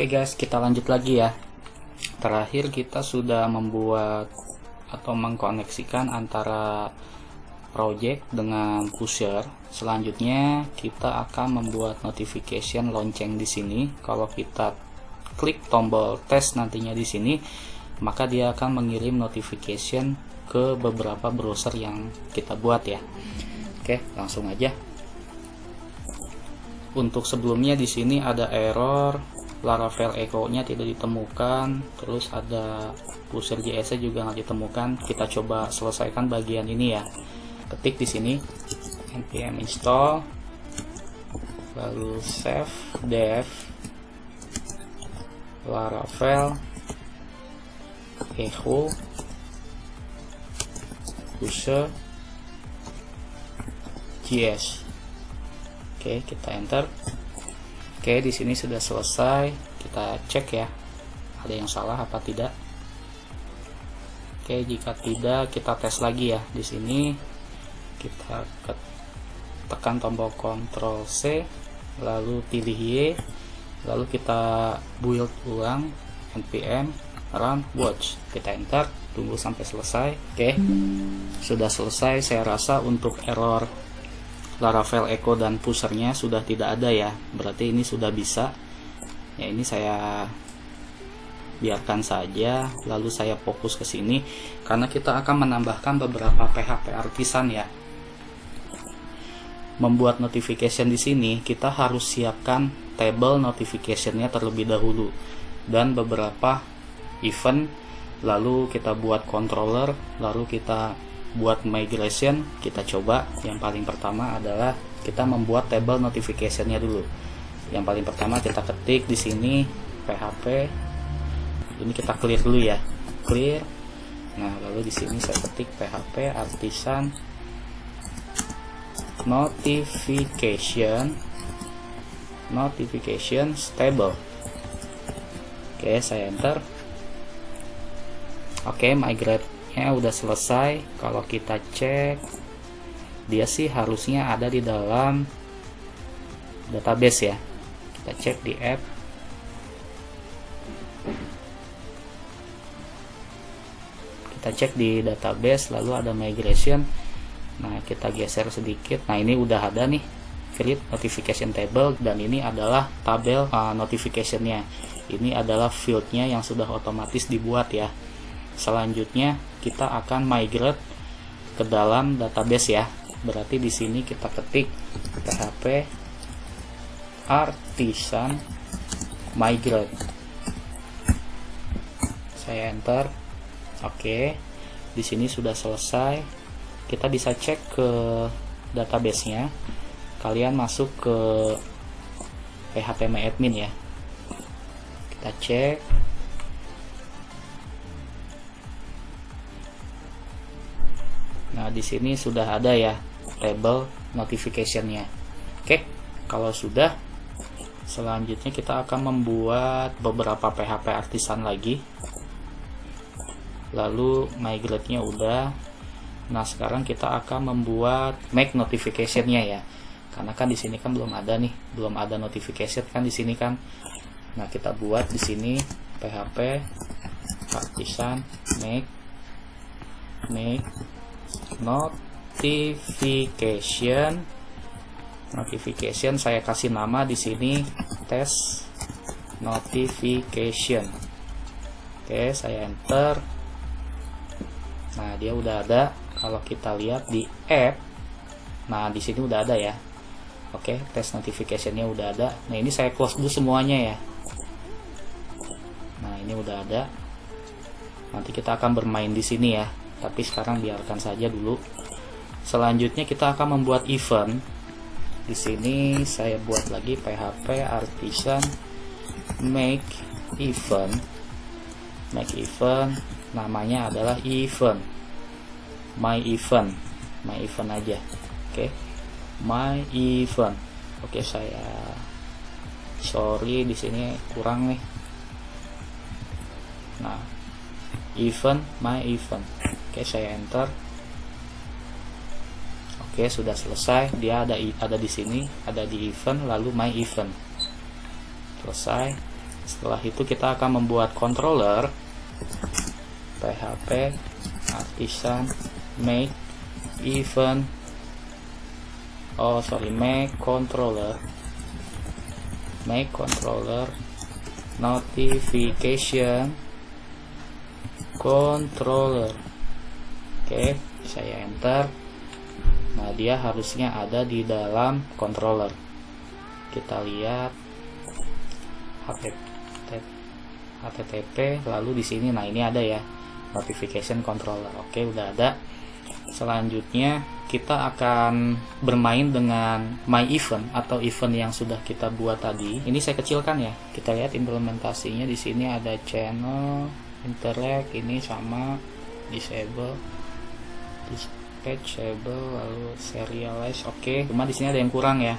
Oke guys, kita lanjut lagi ya. Terakhir kita sudah membuat atau mengkoneksikan antara project dengan pusher. Selanjutnya kita akan membuat notification lonceng di sini. Kalau kita klik tombol tes nantinya di sini, maka dia akan mengirim notification ke beberapa browser yang kita buat ya. Oke, langsung aja. Untuk sebelumnya di sini ada error Laravel Echo-nya tidak ditemukan, terus ada pusher JS juga nggak ditemukan. Kita coba selesaikan bagian ini ya. Ketik di sini npm install, lalu save dev Laravel Echo pusher JS. Oke, kita enter. Oke, di sini sudah selesai. Kita cek ya, ada yang salah apa tidak. Oke, jika tidak kita tes lagi ya. Di sini kita tekan tombol Ctrl C, lalu pilih Y, lalu kita build ulang npm run watch. Kita enter, tunggu sampai selesai. Oke, sudah selesai. Saya rasa untuk error Laravel Echo dan pushernya sudah tidak ada ya, berarti ini sudah bisa ya. Ini saya biarkan saja, lalu saya fokus ke sini karena kita akan menambahkan beberapa PHP artisan ya. Membuat notification di sini kita harus siapkan table notificationnya terlebih dahulu dan beberapa event, lalu kita buat controller, lalu kita buat migration. Kita coba yang paling pertama adalah kita membuat table notificationnya dulu. Yang paling pertama kita ketik di sini PHP, ini kita clear dulu ya, clear. Nah, lalu di sini saya ketik PHP artisan notification stable. Oke, saya enter. Oke, migrate udah selesai. Kalau kita cek, dia sih harusnya ada di dalam database ya. Kita cek di app. Kita cek di database, lalu ada migration. Nah, kita geser sedikit. Nah, ini udah ada nih create notification table, dan ini adalah tabel notificationnya. Ini adalah fieldnya yang sudah otomatis dibuat ya. Selanjutnya kita akan migrate ke dalam database ya. Berarti di sini kita ketik PHP artisan migrate. Saya enter. Oke. Di sini sudah selesai. Kita bisa cek ke database-nya. Kalian masuk ke phpMyAdmin ya. Kita cek. Nah, di sini sudah ada ya table notification-nya. Oke, kalau sudah, selanjutnya kita akan membuat beberapa PHP artisan lagi. Lalu migrate-nya udah. Nah, sekarang kita akan membuat make notification-nya ya. Karena kan di sini kan belum ada nih, belum ada notification kan di sini kan. Nah, kita buat di sini PHP artisan make notification. Saya kasih nama di sini test notification. Oke, saya enter. Nah, dia udah ada. Kalau kita lihat di app, nah di sini udah ada ya. Oke, test notificationnya udah ada. Nah, ini saya close dulu semuanya ya. Nah, ini udah ada. Nanti kita akan bermain di sini ya, tapi sekarang biarkan saja dulu. Selanjutnya kita akan membuat event. Di sini saya buat lagi PHP artisan make event. Namanya adalah event. My event aja. Oke. My event. Oke, saya sorry di sini kurang nih. Nah, my event. Oke, saya enter. Oke, sudah selesai. Dia ada di sini, ada di event, lalu my event. Selesai. Setelah itu kita akan membuat controller php artisan make event make controller notification controller. Oke, saya enter. Nah, dia harusnya ada di dalam controller. Kita lihat http, lalu di sini, nah ini ada ya, notification controller. Oke, udah ada. Selanjutnya kita akan bermain dengan my event atau event yang sudah kita buat tadi. Ini saya kecilkan ya. Kita lihat implementasinya di sini ada channel, interact, ini sama disable, dispatchable, lalu serialize. Oke, cuma di sini ada yang kurang ya.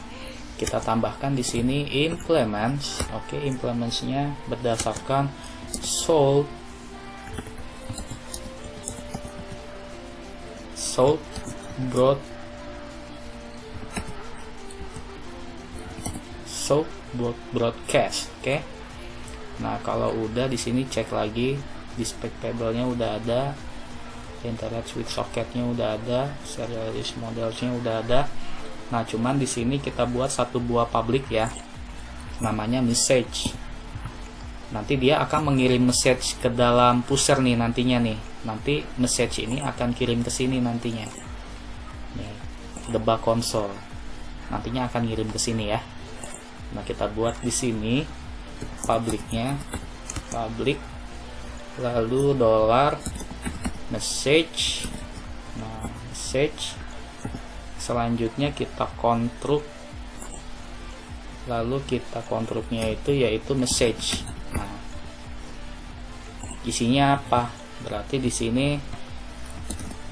Kita tambahkan di sini implements. Oke, implementsnya berdasarkan salt broadcast. Oke. Nah, kalau udah di sini cek lagi dispatchable-nya udah ada, interact with socket-nya udah ada, serialize models-nya udah ada. Nah, cuman di sini kita buat satu buah public ya, namanya message. Nanti dia akan mengirim message ke dalam pusher nih nantinya nih. Nanti message ini akan kirim ke sini nantinya. Nih, debug console. Nantinya akan ngirim ke sini ya. Nah, kita buat di sini public-nya, public, lalu $message. Nah, message. Selanjutnya kita konstruk, lalu kita konstruknya itu yaitu message. Nah, isinya apa? Berarti di sini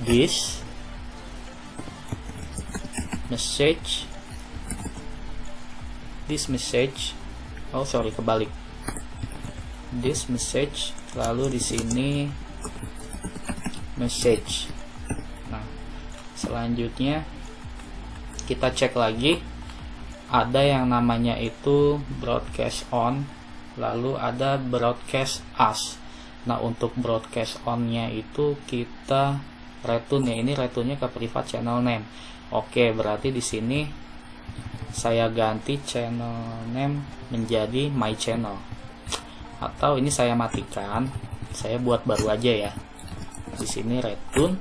this message, kebalik, this message, lalu di sini message. Nah, selanjutnya kita cek lagi, ada yang namanya itu broadcast on, lalu ada broadcast as. Nah, untuk broadcast on nya itu kita return ya, ini returnnya ke private channel name. Oke, berarti di sini saya ganti channel name menjadi my channel, atau ini saya matikan, saya buat baru aja ya. Di sini return.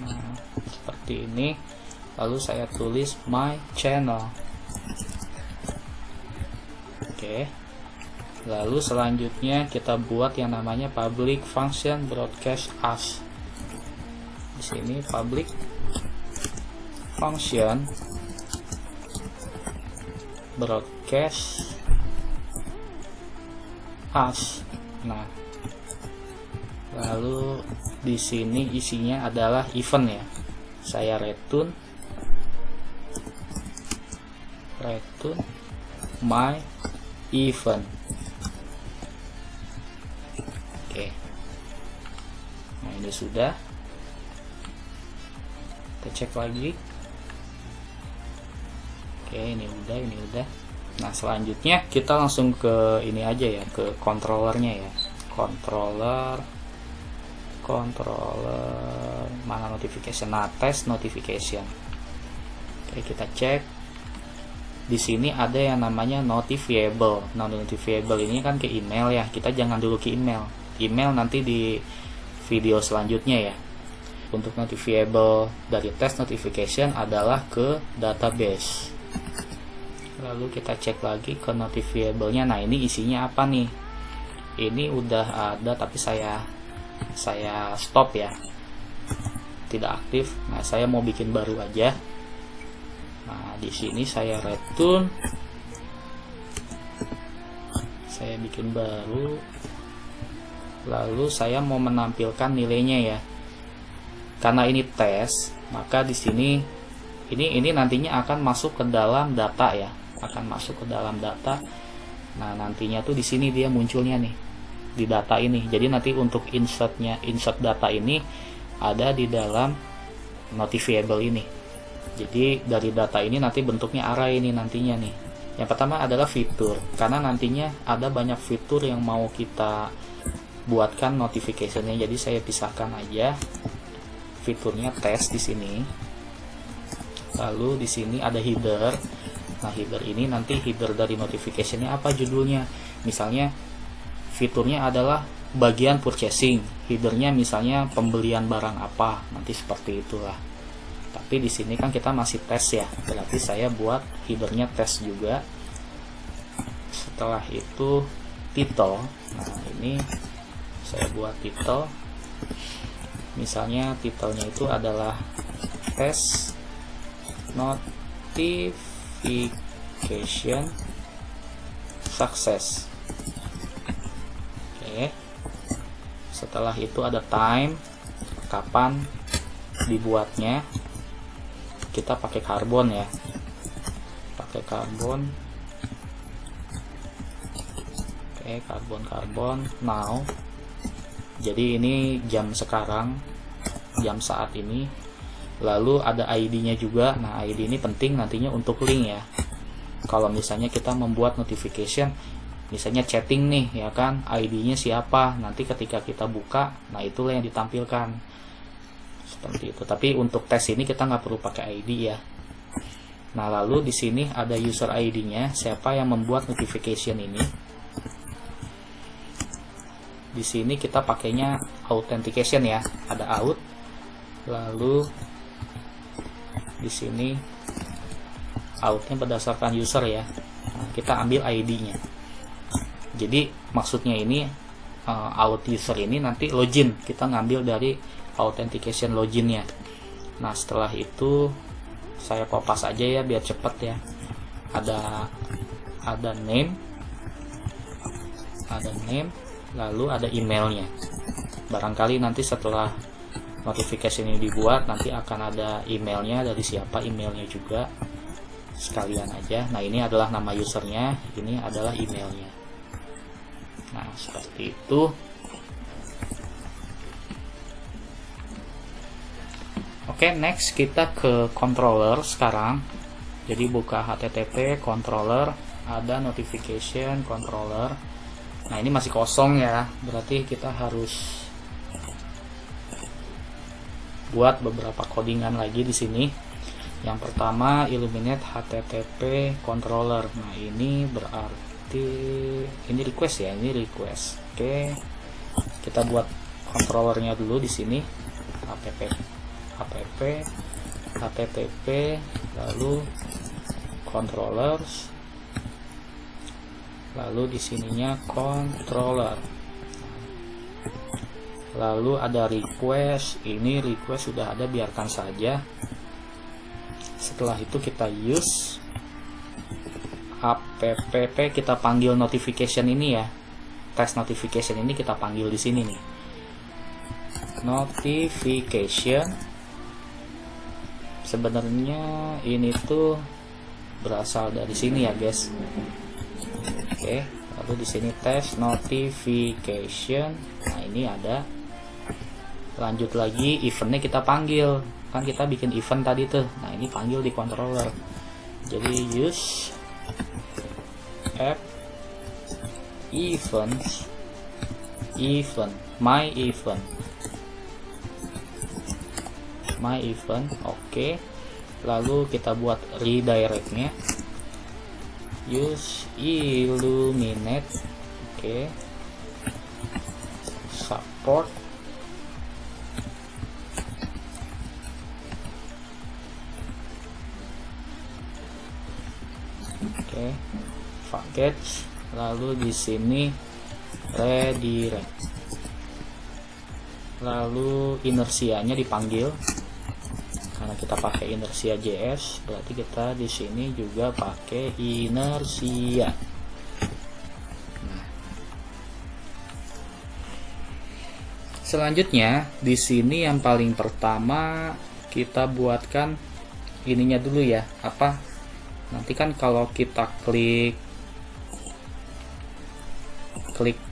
Nah, seperti ini, lalu saya tulis my channel. Oke, lalu selanjutnya kita buat yang namanya public function broadcast as. Di sini public function broadcast as. Nah, lalu di sini isinya adalah event ya. Saya return my event. Oke. Nah, ini sudah. Kita cek lagi. Oke, ini udah. Nah, selanjutnya kita langsung ke ini aja ya, ke controllernya ya. Controller mana notification? Nah, test notification. Oke, kita cek. Di sini ada yang namanya notifiable. Nah, notifiable ini kan ke email ya. Kita jangan dulu ke email. Email nanti di video selanjutnya ya. Untuk notifiable dari test notification adalah ke database. Lalu kita cek lagi ke notifiable-nya. Nah, ini isinya apa nih? Ini udah ada tapi saya stop ya. Tidak aktif. Nah, saya mau bikin baru aja. Nah, di sini saya return. Saya bikin baru. Lalu saya mau menampilkan nilainya ya. Karena ini tes, maka di sini ini nantinya akan masuk ke dalam data ya. Akan masuk ke dalam data. Nah, nantinya tuh di sini dia munculnya nih di data ini. Jadi nanti untuk insert data ini ada di dalam notifiable ini. Jadi dari data ini nanti bentuknya array ini nantinya nih. Yang pertama adalah fitur, karena nantinya ada banyak fitur yang mau kita buatkan notification-nya. Jadi saya pisahkan aja fiturnya tes di sini. Lalu di sini ada header. Nah, header ini nanti header dari notification-nya apa judulnya. Misalnya fiturnya adalah bagian purchasing, headernya misalnya pembelian barang apa, nanti seperti itulah. Tapi di sini kan kita masih tes ya, berarti saya buat headernya tes juga. Setelah itu title, nah ini saya buat title, misalnya titelnya itu adalah test notification success. Oke. Setelah itu ada time, kapan dibuatnya. Kita pakai karbon ya, pakai karbon. Oke, karbon now. Jadi ini jam sekarang, jam saat ini. Lalu ada ID-nya juga. Nah, ID ini penting nantinya untuk link ya. Kalau misalnya kita membuat notification, misalnya chatting nih ya kan, ID-nya siapa, nanti ketika kita buka, nah itulah yang ditampilkan seperti itu. Tapi untuk tes ini kita nggak perlu pakai ID ya. Nah, lalu di sini ada user ID-nya, siapa yang membuat notification ini. Di sini kita pakainya authentication ya, ada out. Lalu di sini outnya berdasarkan user ya. Nah, kita ambil ID-nya. Jadi maksudnya ini out user ini nanti login, kita ngambil dari authentication loginnya. Nah, setelah itu saya kopas aja ya biar cepet ya. Ada name, lalu ada emailnya. Barangkali nanti setelah notification ini dibuat, nanti akan ada emailnya, dari siapa emailnya juga sekalian aja. Nah, ini adalah nama usernya, ini adalah emailnya. Nah, seperti itu. Oke, next kita ke controller sekarang. Jadi buka HTTP controller, ada notification controller. Nah, ini masih kosong ya, berarti kita harus buat beberapa codingan lagi di sini. Yang pertama, illuminate HTTP controller. Nah, ini berarti ini request ya, ini request. Oke, kita buat controllernya dulu di sini. HTTP, lalu controllers, lalu di sininya controller, lalu ada request. Ini request sudah ada, biarkan saja. Setelah itu kita use app, kita panggil notification ini ya, test notification ini kita panggil di sini nih, notification. Sebenarnya ini tuh berasal dari sini ya guys. Oke, lalu di sini test notification. Nah, ini ada. Lanjut lagi, eventnya kita panggil, kan kita bikin event tadi tuh. Nah, ini panggil di controller. Jadi use app events, my event. Oke. Lalu kita buat redirectnya, use illuminate. Oke. Support. Oke. Package. Lalu di sini redirect. Lalu inersianya dipanggil. Karena kita pakai inersia JS, berarti kita di sini juga pakai inersia. Nah, selanjutnya di sini yang paling pertama kita buatkan ininya dulu ya. Apa? Nanti kan kalau kita klik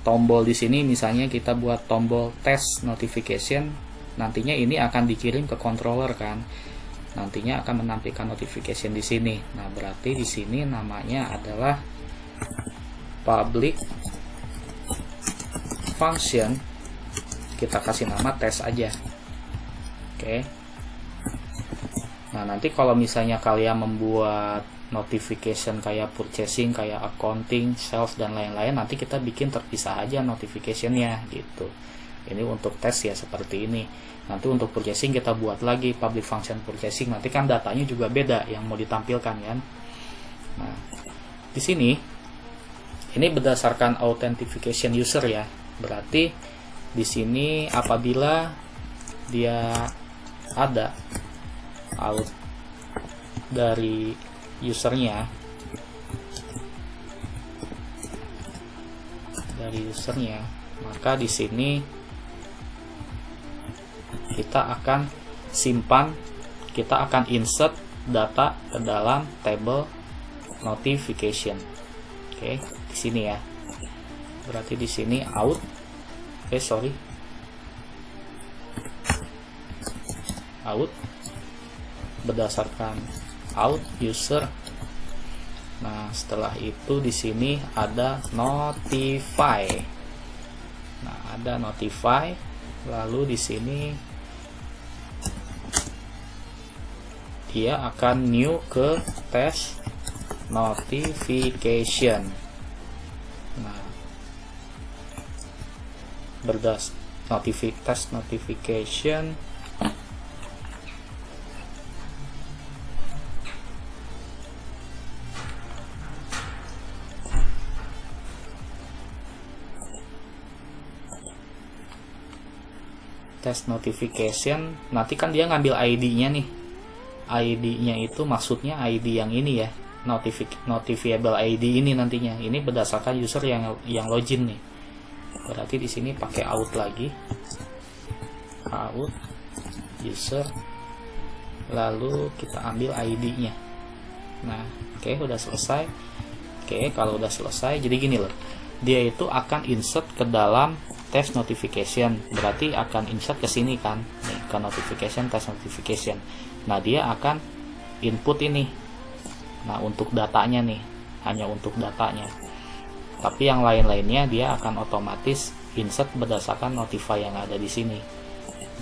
tombol di sini, misalnya kita buat tombol test notification, nantinya ini akan dikirim ke controller kan. nantinya akan menampilkan notification di sini. Nah, berarti di sini namanya adalah public function, kita kasih nama tes aja. Oke. Nah, nanti kalau misalnya kalian membuat notification kayak purchasing, kayak accounting, sales dan lain-lain, nanti kita bikin terpisah aja notificationnya gitu. Ini untuk tes ya seperti ini. Nanti untuk purchasing kita buat lagi public function purchasing. Nanti kan datanya juga beda yang mau ditampilkan kan. Nah, di sini ini berdasarkan authentication user ya. Berarti di sini apabila dia ada out dari usernya, maka di sini kita akan simpan, kita akan insert data ke dalam table notification. Oke, di sini ya. Berarti di sini out. Out berdasarkan out user. Nah, setelah itu di sini ada notify. Nah, ada notify. Lalu di sini dia akan new ke test notification. Nah, test notification. Test notification, nanti kan dia ngambil ID-nya nih. ID-nya itu maksudnya ID yang ini ya, notifiable ID ini nantinya. Ini berdasarkan user yang login nih. Berarti di sini pakai out lagi. Out user. Lalu kita ambil ID-nya. Nah, oke, udah selesai. Oke, kalau udah selesai, jadi gini loh. Dia itu akan insert ke dalam test notification, berarti akan insert ke sini kan, nih, ke notification, test notification. Nah, dia akan input ini. Nah, untuk datanya nih, hanya untuk datanya. Tapi yang lain-lainnya dia akan otomatis insert berdasarkan notify yang ada di sini.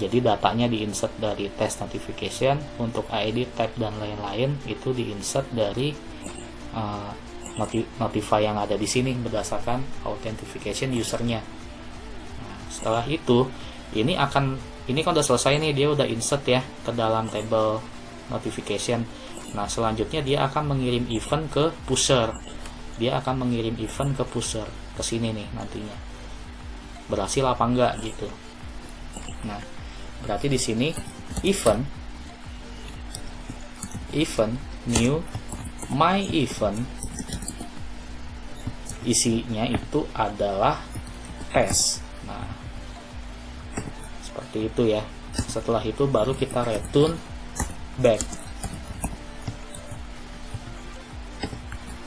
Jadi datanya diinsert dari test notification, untuk ID, type dan lain-lain itu diinsert dari notify yang ada di sini berdasarkan authentication usernya. Setelah itu, ini kan udah selesai nih, dia udah insert ya ke dalam table notification. Nah, selanjutnya dia akan mengirim event ke pusher. Dia akan mengirim event ke pusher ke sini nih nantinya. Berhasil apa enggak gitu. Nah, berarti di sini event new my event, isinya itu adalah tes. Nah, seperti itu ya. Setelah itu baru kita return back.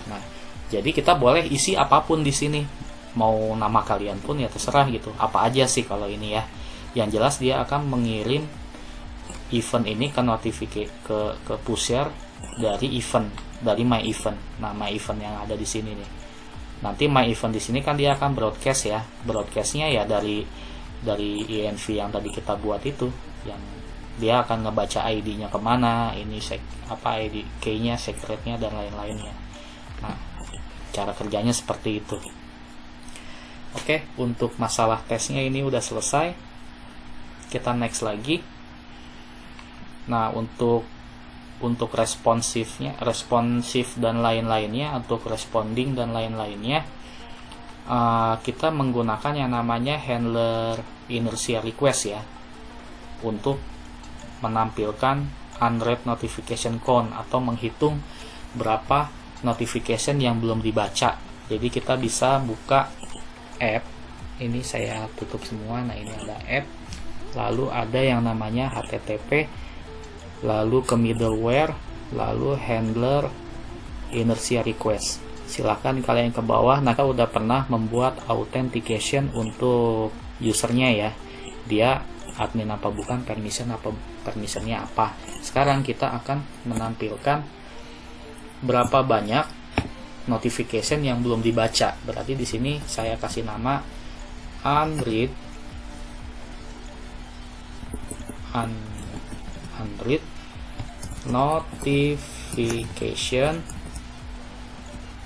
Nah, jadi kita boleh isi apapun di sini. Mau nama kalian pun ya terserah gitu. Apa aja sih kalau ini ya. Yang jelas dia akan mengirim event ini ke ke pusher dari my event. Nah, my event yang ada di sini nih. Nanti my event di sini kan dia akan broadcast ya. Broadcastnya ya dari env yang tadi kita buat itu, yang dia akan ngebaca ID-nya kemana, ini ID key-nya, secret-nya dan lain-lainnya. Nah, cara kerjanya seperti itu. Oke, untuk masalah tesnya ini udah selesai. Kita next lagi. Nah, untuk responsif dan lain-lainnya, untuk responding dan lain-lainnya, kita menggunakan yang namanya handler inertia request ya, untuk menampilkan unread notification count atau menghitung berapa notification yang belum dibaca. Jadi kita bisa buka app, ini saya tutup semua. Nah, ini ada app, lalu ada yang namanya HTTP, lalu ke middleware, lalu handler inertia request. Silahkan kalian ke bawah. Nah, kita udah pernah membuat authentication untuk usernya ya. Dia admin apa bukan, permissionnya apa. Sekarang kita akan menampilkan berapa banyak notification yang belum dibaca. Berarti di sini saya kasih nama unread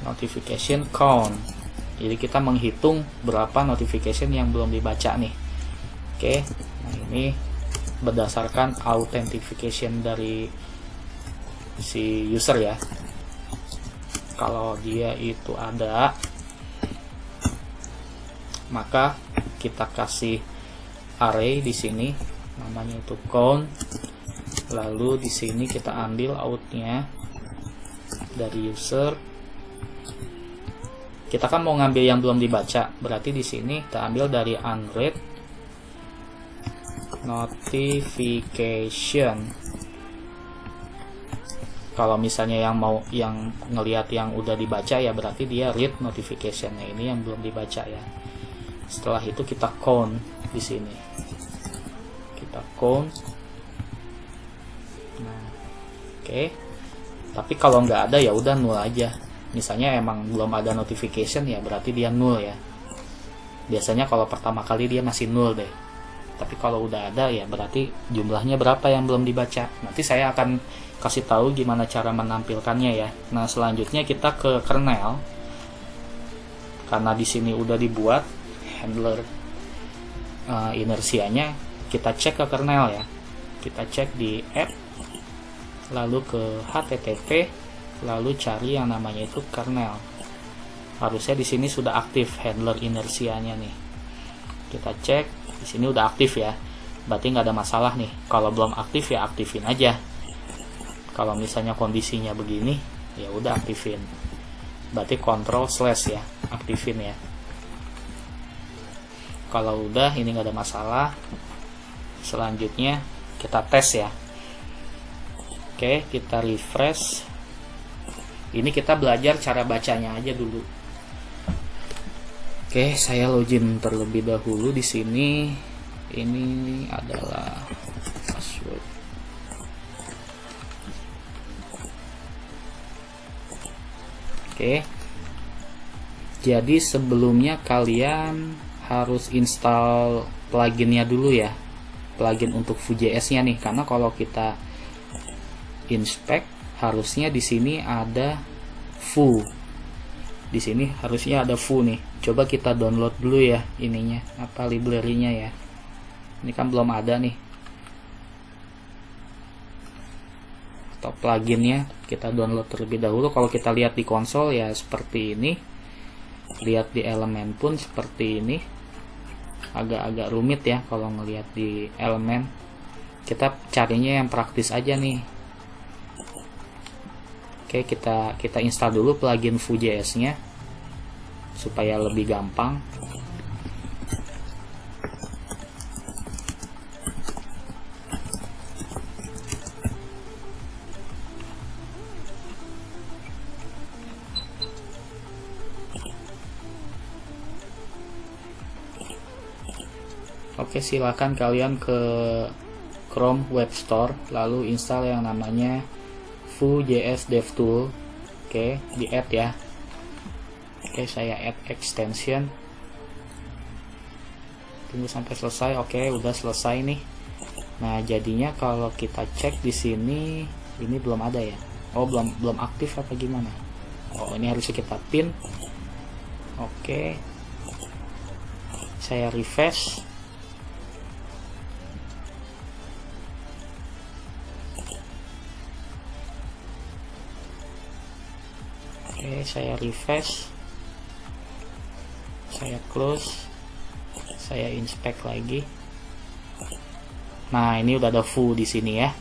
notification count. Jadi kita menghitung berapa notification yang belum dibaca nih. Oke, nah ini berdasarkan authentication dari si user ya. Kalau dia itu ada, maka kita kasih array di sini, namanya itu count. Lalu di sini kita ambil outnya dari user. Kita kan mau ngambil yang belum dibaca, berarti di sini kita ambil dari unread notification. Kalau misalnya yang ngelihat yang udah dibaca ya berarti dia read notification-nya, ini yang belum dibaca ya. Setelah itu kita count di sini. Kita count. Nah, oke. Tapi kalau nggak ada ya udah nol aja. Misalnya emang belum ada notification ya berarti dia nol ya. Biasanya kalau pertama kali dia masih nol deh. Tapi kalau udah ada ya berarti jumlahnya berapa yang belum dibaca. Nanti saya akan kasih tahu gimana cara menampilkannya ya. Nah, selanjutnya kita ke kernel. Karena di sini udah dibuat handler inersianya, kita cek ke kernel ya. Kita cek di app, lalu ke http, lalu cari yang namanya itu kernel. Harusnya di sini sudah aktif handler inersianya nih. Kita cek, di sini udah aktif ya. Berarti nggak ada masalah nih. Kalau belum aktif ya aktifin aja. Kalau misalnya kondisinya begini, ya udah aktifin. Berarti Ctrl/ ya, aktifin ya. Kalau udah ini nggak ada masalah, selanjutnya kita tes ya. Oke, kita refresh. Ini kita belajar cara bacanya aja dulu. Oke, saya login terlebih dahulu di sini. Ini adalah password. Oke. Jadi sebelumnya kalian harus install pluginnya dulu ya. Plugin untuk Vue.js-nya nih, karena kalau kita inspect harusnya di sini ada Vue. Di sini harusnya ada Vue nih. Coba kita download dulu ya ininya, apa library-nya ya. Ini kan belum ada nih. Atau pluginnya kita download terlebih dahulu. Kalau kita lihat di konsol ya seperti ini. Lihat di elemen pun seperti ini. Agak-agak rumit ya kalau ngelihat di elemen. Kita carinya yang praktis aja nih. Oke, kita install dulu plugin Vue.js-nya supaya lebih gampang. Oke, silakan kalian ke Chrome Web Store lalu install yang namanya Vue.js DevTool. Oke, di add ya. Oke, saya add extension. Tunggu sampai selesai. Oke, udah selesai nih. Nah, jadinya kalau kita cek di sini ini belum ada ya. Oh, belum aktif apa gimana? Oh, ini harusnya kita pin. Oke. Saya refresh. Oke, saya refresh, saya close, saya inspect lagi. Nah, ini udah ada Vue di sini ya.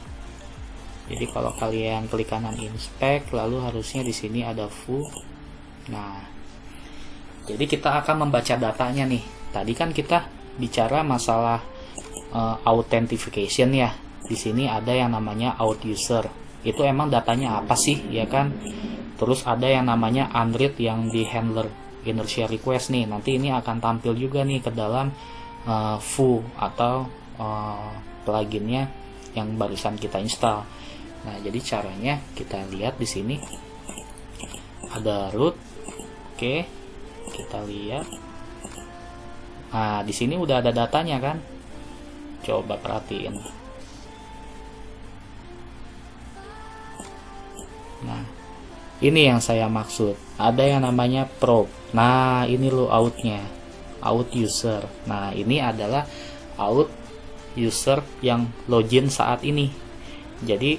Jadi kalau kalian klik kanan inspect, lalu harusnya di sini ada Vue. Nah, jadi kita akan membaca datanya nih. Tadi kan kita bicara masalah authentication ya. Di sini ada yang namanya out user. Itu emang datanya apa sih, ya kan? Terus ada yang namanya unread yang di handler inertia request nih. Nanti ini akan tampil juga nih ke dalam Vue atau pluginnya yang barusan kita install. Nah, jadi caranya kita lihat di sini ada root. Oke, kita lihat. Nah, di sini udah ada datanya kan? Coba perhatiin. Nah, ini yang saya maksud. Ada yang namanya probe. Nah, ini lo outnya, out user. Nah, ini adalah out user yang login saat ini. Jadi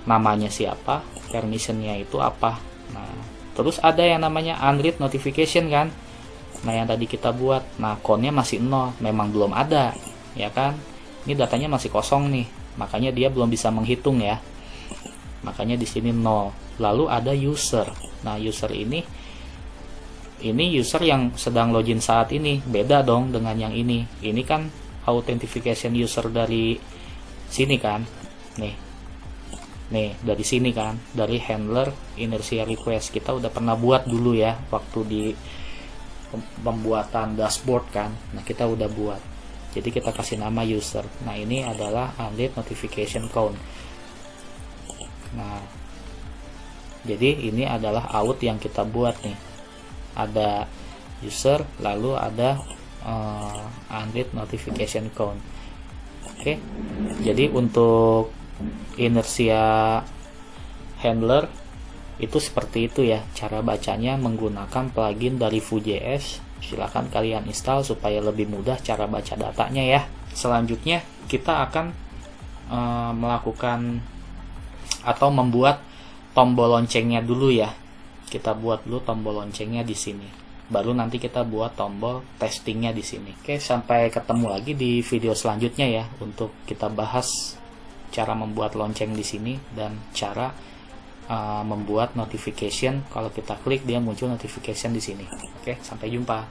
namanya siapa, permissionnya itu apa. Nah, terus ada yang namanya unread notification kan. Nah, yang tadi kita buat. Nah, countnya masih 0, memang belum ada, ya kan? Ini datanya masih kosong nih, makanya dia belum bisa menghitung ya. Makanya di sini 0. Lalu ada user. Nah, user ini user yang sedang login saat ini. Beda dong dengan yang ini. Ini kan authentication user dari sini kan. Nih, dari sini kan, dari handler inertia request. Kita udah pernah buat dulu ya waktu di pembuatan dashboard kan. Nah, kita udah buat. Jadi kita kasih nama user. Nah, ini adalah unread notification count. Nah, jadi ini adalah out yang kita buat nih. Ada user, lalu ada unread notification count. Oke. Jadi untuk inertia handler itu seperti itu ya cara bacanya menggunakan plugin dari Vue.js. Silahkan kalian install supaya lebih mudah cara baca datanya ya. Selanjutnya kita akan melakukan atau membuat tombol loncengnya dulu ya. Kita buat dulu tombol loncengnya di sini. Baru nanti kita buat tombol testingnya di sini. Oke, sampai ketemu lagi di video selanjutnya ya untuk kita bahas cara membuat lonceng di sini dan cara membuat notification. Kalau kita klik dia muncul notification di sini. Oke, sampai jumpa.